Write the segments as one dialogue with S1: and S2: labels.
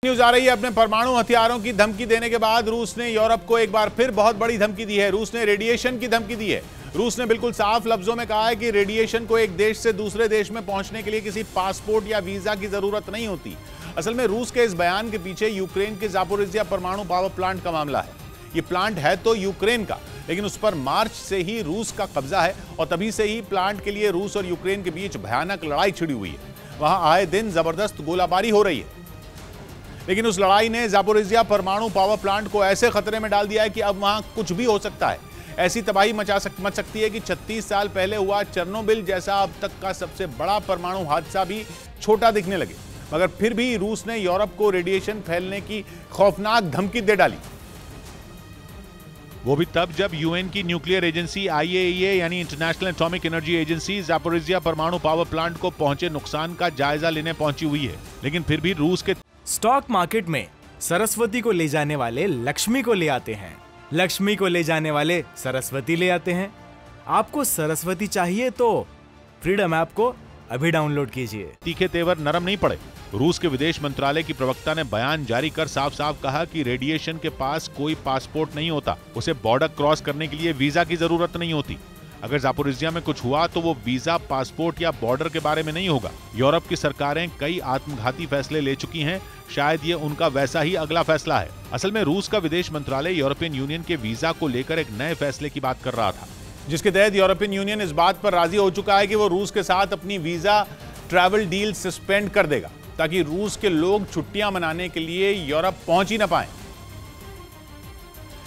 S1: News आ रही है। अपने परमाणु हथियारों की धमकी देने के बाद रूस ने यूरोप को एक बार फिर बहुत बड़ी धमकी दी है। रूस ने रेडिएशन की धमकी दी है। रूस ने बिल्कुल साफ लफ्जों में कहा है कि रेडिएशन को एक देश से दूसरे देश में पहुंचने के लिए किसी पासपोर्ट या वीजा की जरूरत नहीं होती। असल में रूस के इस बयान के पीछे यूक्रेन के ज़ापोरिज़िया परमाणु पावर प्लांट का मामला है। ये प्लांट है तो यूक्रेन का, लेकिन उस पर मार्च से ही रूस का कब्जा है और तभी से ही प्लांट के लिए रूस और यूक्रेन के बीच भयानक लड़ाई छिड़ी हुई है। वहां आए दिन जबरदस्त गोलाबारी हो रही है, लेकिन उस लड़ाई ने ज़ापोरिज़िया परमाणु पावर प्लांट को ऐसे खतरे में डाल दिया है कि अब वहां कुछ भी हो सकता है। ऐसी तबाही मच सकती है कि 36 साल पहले हुआ चेर्नोबिल जैसा अब तक का सबसे बड़ा परमाणु हादसा भी छोटा दिखने लगे। मगर फिर भी रूस ने यूरोप को रेडिएशन फैलने की खौफनाक धमकी दे डाली, वो भी तब जब यूएन की न्यूक्लियर एजेंसी IAEA यानी international atomic energy agency Zaporizhzhia परमाणु पावर प्लांट को पहुंचे नुकसान का जायजा लेने पहुंची हुई है। लेकिन फिर भी रूस के
S2: स्टॉक मार्केट में सरस्वती को ले जाने वाले लक्ष्मी को ले आते हैं, लक्ष्मी को ले जाने वाले सरस्वती ले आते हैं। आपको सरस्वती चाहिए तो फ्रीडम ऐप को अभी डाउनलोड कीजिए।
S1: तीखे तेवर नरम नहीं पड़े। रूस के विदेश मंत्रालय की प्रवक्ता ने बयान जारी कर साफ साफ कहा कि रेडिएशन के पास कोई पासपोर्ट नहीं होता, उसे बॉर्डर क्रॉस करने के लिए वीजा की जरूरत नहीं होती। अगर ज़ापोरिज़िया में कुछ हुआ तो वो वीजा, पासपोर्ट या बॉर्डर के बारे में नहीं होगा। यूरोप की सरकारें कई आत्मघाती फैसले ले चुकी हैं, शायद ये उनका वैसा ही अगला फैसला है। असल में रूस का विदेश मंत्रालय यूरोपियन यूनियन के वीजा को लेकर एक नए फैसले की बात कर रहा था, जिसके तहत यूरोपियन यूनियन इस बात पर राजी हो चुका है कि वो रूस के साथ अपनी वीजा ट्रैवल डील सस्पेंड कर देगा, ताकि रूस के लोग छुट्टियां मनाने के लिए यूरोप पहुंच ही ना पाए।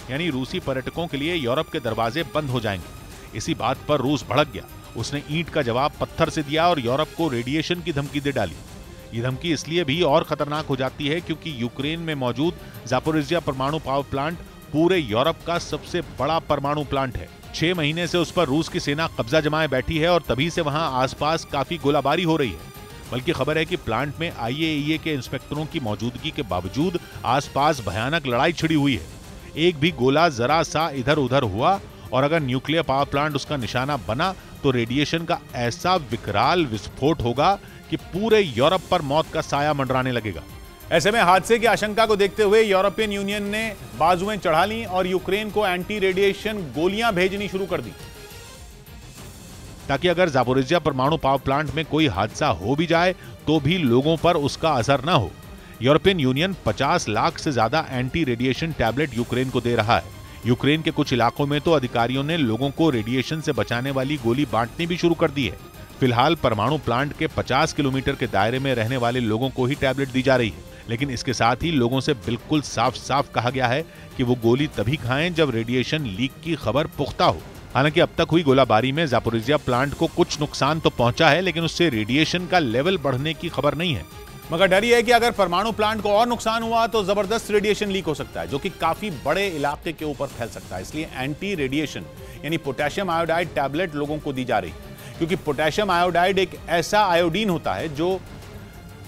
S1: यानी रूसी पर्यटकों के लिए यूरोप के दरवाजे बंद हो जाएंगे। इसी बात पर रूस भड़क गया। उसने ईंट का जवाब पत्थर से दिया और यूरोप को रेडिएशन की धमकी दे डाली। ये धमकी इसलिए भी और खतरनाक हो जाती है क्योंकि यूक्रेन में मौजूद ज़ापोरिज़िया परमाणु पावर प्लांट पूरे यूरोप का सबसे बड़ा परमाणु प्लांट है। 6 महीने से उस पर रूस की सेना कब्जा जमाए बैठी है और तभी से वहां आसपास काफी गोलाबारी हो रही है। बल्कि खबर है कि प्लांट में IAEA के इंस्पेक्टरों की मौजूदगी के बावजूद आसपास भयानक लड़ाई छिड़ी हुई है। एक भी गोला जरा सा इधर उधर हुआ और अगर न्यूक्लियर पावर प्लांट उसका निशाना बना तो रेडिएशन का ऐसा विकराल विस्फोट होगा कि पूरे यूरोप पर मौत का साया मंडराने लगेगा। ऐसे में हादसे की आशंका को देखते हुए यूरोपियन यूनियन ने बाजुएं चढ़ा ली और यूक्रेन को एंटी रेडिएशन गोलियां भेजनी शुरू कर दी, ताकि अगर ज़ापोरिज़िया परमाणु पावर प्लांट में कोई हादसा हो भी जाए तो भी लोगों पर उसका असर न हो। यूरोपियन यूनियन 50 लाख से ज्यादा एंटी रेडिएशन टैबलेट यूक्रेन को दे रहा है। यूक्रेन के कुछ इलाकों में तो अधिकारियों ने लोगों को रेडिएशन से बचाने वाली गोली बांटनी भी शुरू कर दी है। फिलहाल परमाणु प्लांट के 50 किलोमीटर के दायरे में रहने वाले लोगों को ही टैबलेट दी जा रही है, लेकिन इसके साथ ही लोगों से बिल्कुल साफ साफ कहा गया है कि वो गोली तभी खाएं जब रेडिएशन लीक की खबर पुख्ता हो। हालांकि अब तक हुई गोलाबारी में ज़ापोरिज़िया प्लांट को कुछ नुकसान तो पहुंचा है, लेकिन उससे रेडिएशन का लेवल बढ़ने की खबर नहीं है। मगर डर यह है कि अगर परमाणु प्लांट को और नुकसान हुआ तो जबरदस्त रेडिएशन लीक हो सकता है, जो कि काफी बड़े इलाके के ऊपर फैल सकता है। इसलिए एंटी रेडिएशन यानी पोटेशियम आयोडाइड टैबलेट लोगों को दी जा रही है, क्योंकि पोटेशियम आयोडाइड एक ऐसा आयोडीन होता है जो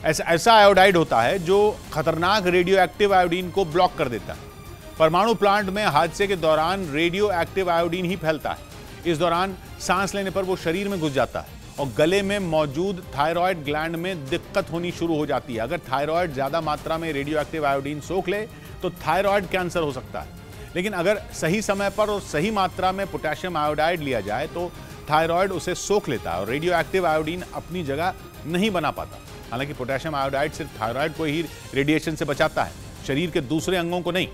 S1: ऐसा आयोडाइड होता है जो खतरनाक रेडियो एक्टिव आयोडीन को ब्लॉक कर देता है। परमाणु प्लांट में हादसे के दौरान रेडियो एक्टिव आयोडीन ही फैलता है। इस दौरान सांस लेने पर वो शरीर में घुस जाता है और गले में मौजूद थायराइड ग्लैंड में दिक्कत होनी शुरू हो जाती है। अगर थायराइड ज्यादा मात्रा में रेडियो एक्टिव आयोडीन सोख ले तो थायराइड कैंसर हो सकता है। लेकिन अगर सही समय पर और सही मात्रा में पोटेशियम आयोडाइड लिया जाए तो थायराइड उसे सोख लेता है और रेडियो एक्टिव आयोडीन अपनी जगह नहीं बना पाता। हालांकि पोटेशियम आयोडाइड सिर्फ थायराइड को ही रेडिएशन से बचाता है, शरीर के दूसरे अंगों को नहीं।